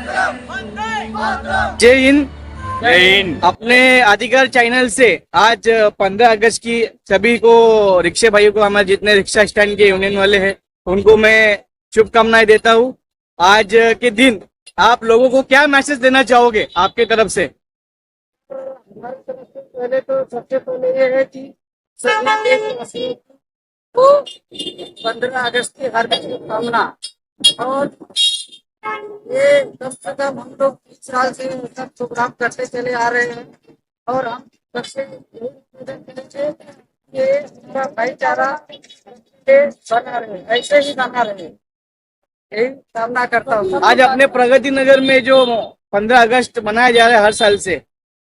जय हिंद। जय हिंद। अपने अधिकार चैनल से आज 15 अगस्त की सभी को, रिक्शे भाइयों को, हमारे जितने रिक्शा स्टैंड के यूनियन वाले हैं उनको मैं शुभकामनाएं देता हूँ। आज के दिन आप लोगों को क्या मैसेज देना चाहोगे आपके तरफ से? हमारी तरफ से पहले तो सबसे पहले ये है कि सभी देशवासियों को 15 अगस्त की हार्दिक शुभकामना। और ये कम से कम हम लोग 20 साल से सब प्रोग्राम करते चले आ रहे हैं और हम सबसे यही निवेदन करेंगे कि ये हमारा भाईचारा ये बना रहे, ऐसे ही बना रहे, यही कामना करता हूँ। आज अपने प्रगति नगर में जो 15 अगस्त मनाया जा रहा है हर साल से,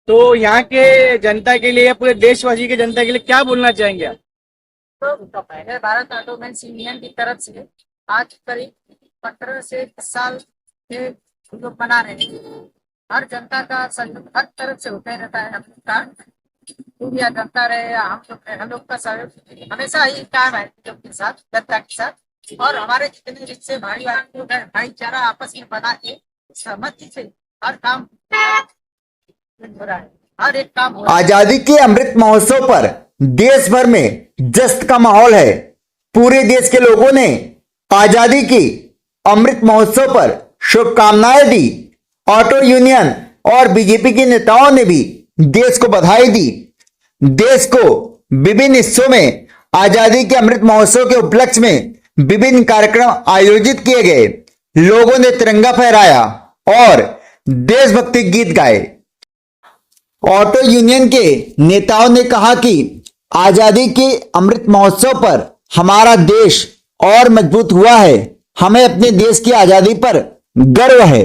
तो यहाँ के जनता के लिए, पूरे देशवासी के जनता के लिए क्या बोलना चाहेंगे आप? तो पहले भारत ऑटोमेन्स यूनियन की तरफ से आज करीब 15 से 20 साल से हम लोग मना रहे हैं। हर जनता का सहयोग हर तरफ से होता रहता है। हम लोग का मीडिया करता रहे, हम लोग का सहयोग हमेशा ही कायम है लोग के साथ, जनता के साथ। और हमारे जितने रिक्शे भाई लोग हैं, भाईचारा आपस में बना के सहमति से हर काम हो रहा है, हर एक काम हो रहा है। आजादी के अमृत महोत्सव पर देश भर में जश्न का माहौल है। पूरे देश के लोगों ने आजादी की अमृत महोत्सव पर शुभकामनाएं दी। ऑटो यूनियन और बीजेपी के नेताओं ने भी देश को बधाई दी। देश को विभिन्न हिस्सों में आजादी के अमृत महोत्सव के उपलक्ष्य में विभिन्न कार्यक्रम आयोजित किए गए। लोगों ने तिरंगा फहराया और देशभक्ति गीत गाए। ऑटो यूनियन के नेताओं ने कहा कि आजादी के अमृत महोत्सव पर हमारा देश और मजबूत हुआ है। हमें अपने देश की आजादी पर गर्व है।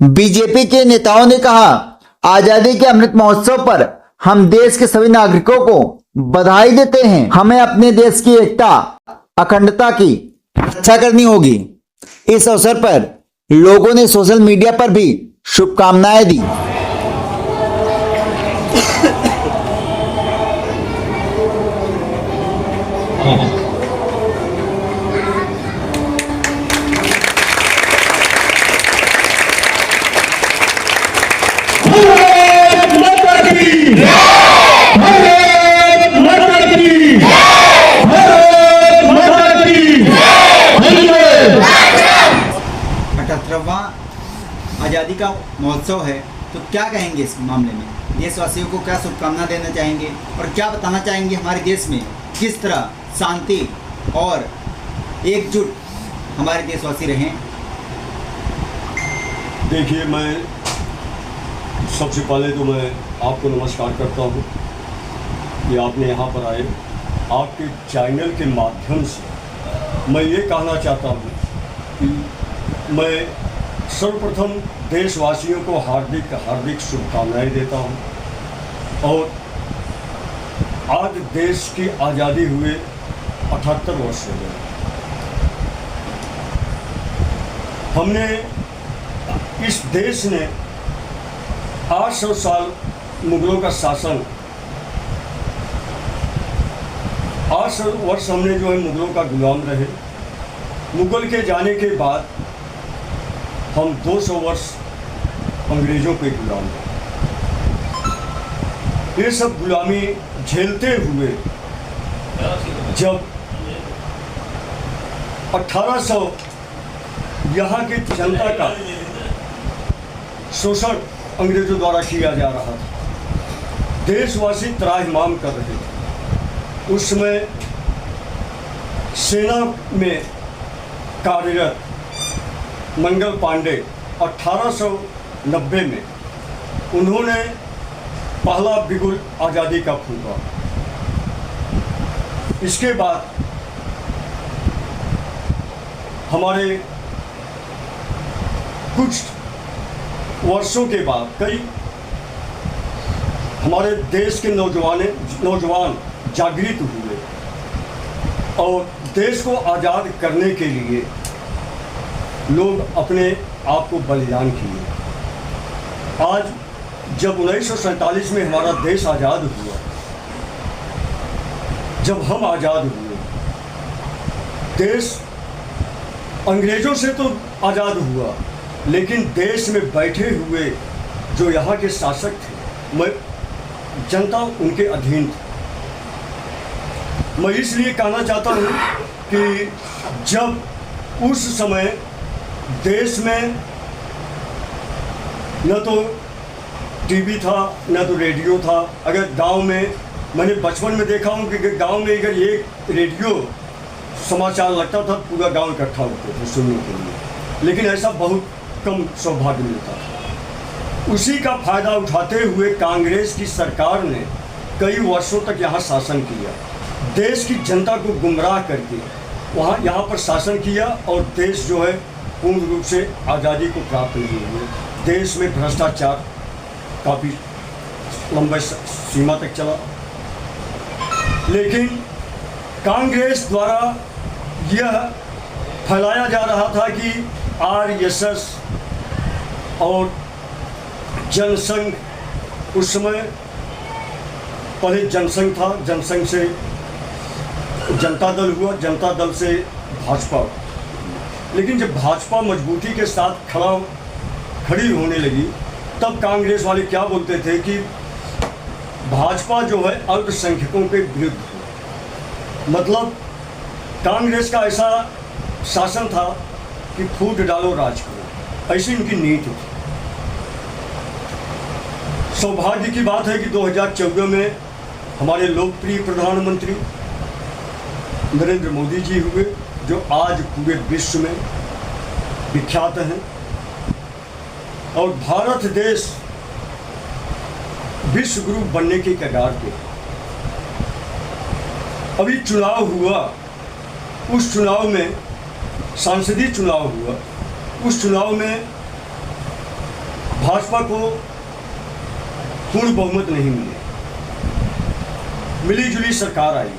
बीजेपी के नेताओं ने कहा, आजादी के अमृत महोत्सव पर हम देश के सभी नागरिकों को बधाई देते हैं। हमें अपने देश की एकता, अखंडता की रक्षा करनी होगी। इस अवसर पर लोगों ने सोशल मीडिया पर भी शुभकामनाएं दी। आज़ादी का महोत्सव है, तो क्या कहेंगे इस मामले में? देशवासियों को क्या शुभकामना देना चाहेंगे और क्या बताना चाहेंगे हमारे देश में किस तरह शांति और एकजुट हमारे देशवासी रहें? देखिए, मैं सबसे पहले तो मैं आपको नमस्कार करता हूँ कि आपने यहाँ पर आए। आपके चैनल के माध्यम से मैं ये कहना चाहता हूँ कि मैं सर्वप्रथम देशवासियों को हार्दिक हार्दिक शुभकामनाएं देता हूं। और आज देश की आज़ादी हुए 78 वर्ष हो गए। हमने, इस देश ने 800 साल मुगलों का शासन, 800 वर्ष हमने जो है मुगलों का गुलाम रहे। मुगल के जाने के बाद हम 200 वर्ष अंग्रेजों के गुलाम रहे। ये सब गुलामी झेलते हुए जब 1800 यहाँ की जनता का शोषण अंग्रेजों द्वारा किया जा रहा था, देशवासी त्राहिमाम कर रहे थे। उस समय सेना में कार्यरत मंगल पांडे 1890 में उन्होंने पहला बिगुल आज़ादी का फूंका। इसके बाद हमारे कुछ वर्षों के बाद कई हमारे देश के नौजवान जागृत हुए और देश को आज़ाद करने के लिए लोग अपने आप को बलिदान किए। आज जब 1947 में हमारा देश आज़ाद हुआ, जब हम आज़ाद हुए, देश अंग्रेज़ों से तो आज़ाद हुआ लेकिन देश में बैठे हुए जो यहाँ के शासक थे, मैं जनता उनके अधीन थी। मैं इसलिए कहना चाहता हूँ कि जब उस समय देश में न तो टीवी था न तो रेडियो था। अगर गांव में, मैंने बचपन में देखा हूँ कि गांव में अगर एक रेडियो समाचार लगता था पूरा गांव इकट्ठा होते थे सुनने के लिए, लेकिन ऐसा बहुत कम सौभाग्य मिलता था। उसी का फायदा उठाते हुए कांग्रेस की सरकार ने कई वर्षों तक यहाँ शासन किया, देश की जनता को गुमराह करके यहाँ पर शासन किया और देश जो है पूर्ण रूप से आज़ादी को प्राप्त नहीं हुए। देश में भ्रष्टाचार काफ़ी लंबे सीमा तक चला, लेकिन कांग्रेस द्वारा यह फैलाया जा रहा था कि आरएसएस और जनसंघ, उस समय पहले जनसंघ था, जनसंघ से जनता दल हुआ, जनता दल से भाजपा। लेकिन जब भाजपा मजबूती के साथ खड़ी होने लगी, तब कांग्रेस वाले क्या बोलते थे कि भाजपा जो है अल्पसंख्यकों के विरुद्ध है। मतलब कांग्रेस का ऐसा शासन था कि फूट डालो राज करो, ऐसी इनकी नीति थी। सौभाग्य की बात है कि 2014 में हमारे लोकप्रिय प्रधानमंत्री नरेंद्र मोदी जी हुए, जो आज पूरे विश्व में विख्यात हैं। और भारत देश विश्व गुरु बनने के कगार पे। अभी चुनाव हुआ, उस चुनाव में सांसदीय चुनाव हुआ, उस चुनाव में भाजपा को पूर्ण बहुमत नहीं मिली जुली सरकार आई,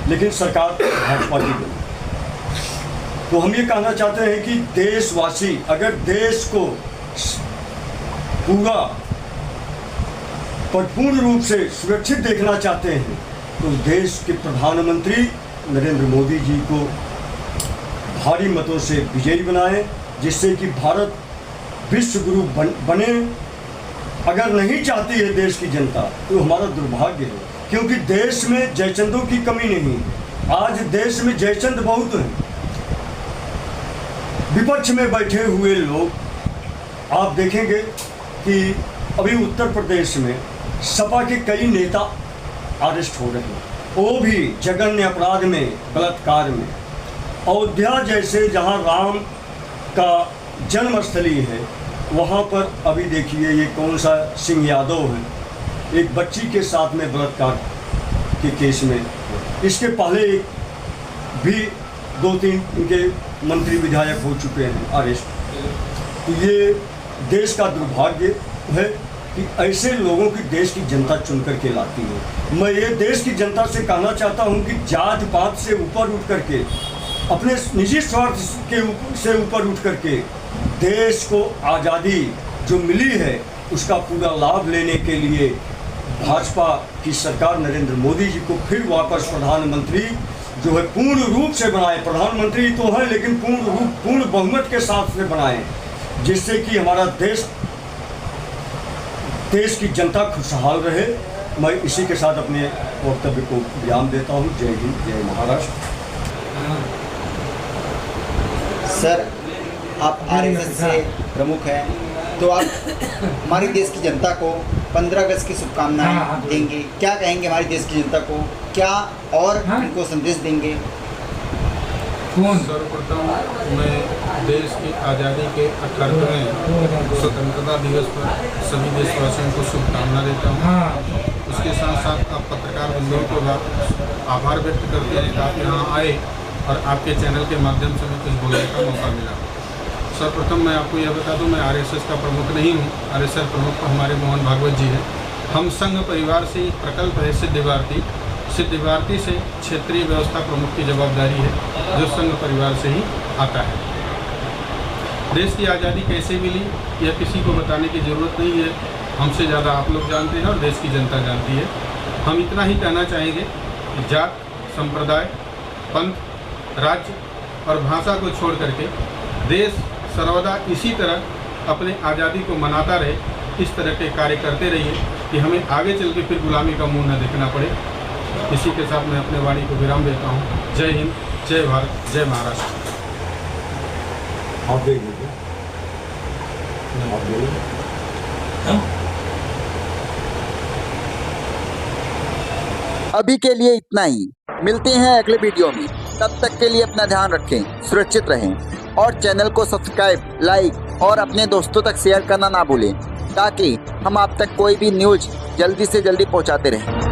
लेकिन सरकार भाजपा की बनी। तो हम ये कहना चाहते हैं कि देशवासी अगर देश को पूरा परिपूर्ण रूप से सुरक्षित देखना चाहते हैं तो देश के प्रधानमंत्री नरेंद्र मोदी जी को भारी मतों से विजयी बनाएं, जिससे कि भारत विश्व गुरु बने। अगर नहीं चाहती है देश की जनता तो हमारा दुर्भाग्य है, क्योंकि देश में जयचंदों की कमी नहीं है। आज देश में जयचंद बहुत हैं। विपक्ष में बैठे हुए लोग आप देखेंगे कि अभी उत्तर प्रदेश में सपा के कई नेता अरेस्ट हो रहे हैं, वो भी जघन्य अपराध में, बलात्कार में। अयोध्या जैसे जहां राम का जन्मस्थली है, वहां पर अभी देखिए ये कौन सा सिंह यादव है, एक बच्ची के साथ में बलात्कार के केस में। इसके पहले भी 2-3 इनके मंत्री विधायक हो चुके हैं अरेस्ट। तो ये देश का दुर्भाग्य है कि ऐसे लोगों की देश की जनता चुन कर के लाती है। मैं ये देश की जनता से कहना चाहता हूँ कि जात पात से ऊपर उठ करके, अपने निजी स्वार्थ से ऊपर उठ करके देश को आज़ादी जो मिली है उसका पूरा लाभ लेने के लिए भाजपा की सरकार नरेंद्र मोदी जी को फिर वापस प्रधानमंत्री जो है पूर्ण रूप से बनाए। प्रधानमंत्री तो है लेकिन पूर्ण बहुमत के साथ से बनाए, जिससे कि हमारा देश की जनता खुशहाल रहे। मैं इसी के साथ अपने वक्तव्य को विराम देता हूँ। जय हिंद, जय महाराष्ट्र। सर, आप आरएसएस से प्रमुख हैं, तो आप हमारे देश की जनता को 15 अगस्त की शुभकामनाएं देंगे। क्या कहेंगे हमारे देश की जनता को, क्या और इनको संदेश देंगे? सर्वप्रथम मैं देश की आज़ादी के 78वें स्वतंत्रता दिवस पर सभी देशवासियों को शुभकामना देता हूँ। उसके साथ साथ आप पत्रकार बंधुओं को आभार व्यक्त करते हैं कि आप यहाँ आए और आपके चैनल के माध्यम से मैं कुछ बोलने का मौका मिला। सर्वप्रथम मैं आपको यह बता दूं, मैं आरएसएस का प्रमुख नहीं हूँ। आरएसएस प्रमुख हमारे मोहन भागवत जी हैं। हम संघ परिवार से प्रकल्प है सिद्ध भारती से क्षेत्रीय व्यवस्था प्रमुख की जवाबदारी है, जो संघ परिवार से ही आता है। देश की आज़ादी कैसे मिली यह किसी को बताने की ज़रूरत नहीं है, हमसे ज़्यादा आप लोग जानते हैं और देश की जनता जानती है। हम इतना ही कहना चाहेंगे कि जात, संप्रदाय, पंथ, राज्य और भाषा को छोड़ करके देश सर्वदा इसी तरह अपने आज़ादी को मनाता रहे, इस तरह के कार्य करते रहिए कि हमें आगे चल के फिर गुलामी का मुंह न देखना पड़े। इसी के साथ मैं अपने वाणी को विराम देता हूँ। जय हिंद, जय भारत, जय महाराष्ट्र। आप देख लीजिए, आप देख अभी के लिए इतना ही। मिलते हैं अगले वीडियो में। तब तक के लिए अपना ध्यान रखें, सुरक्षित रहें और चैनल को सब्सक्राइब, लाइक और अपने दोस्तों तक शेयर करना ना भूलें, ताकि हम आप तक कोई भी न्यूज जल्दी से जल्दी पहुंचाते रहें।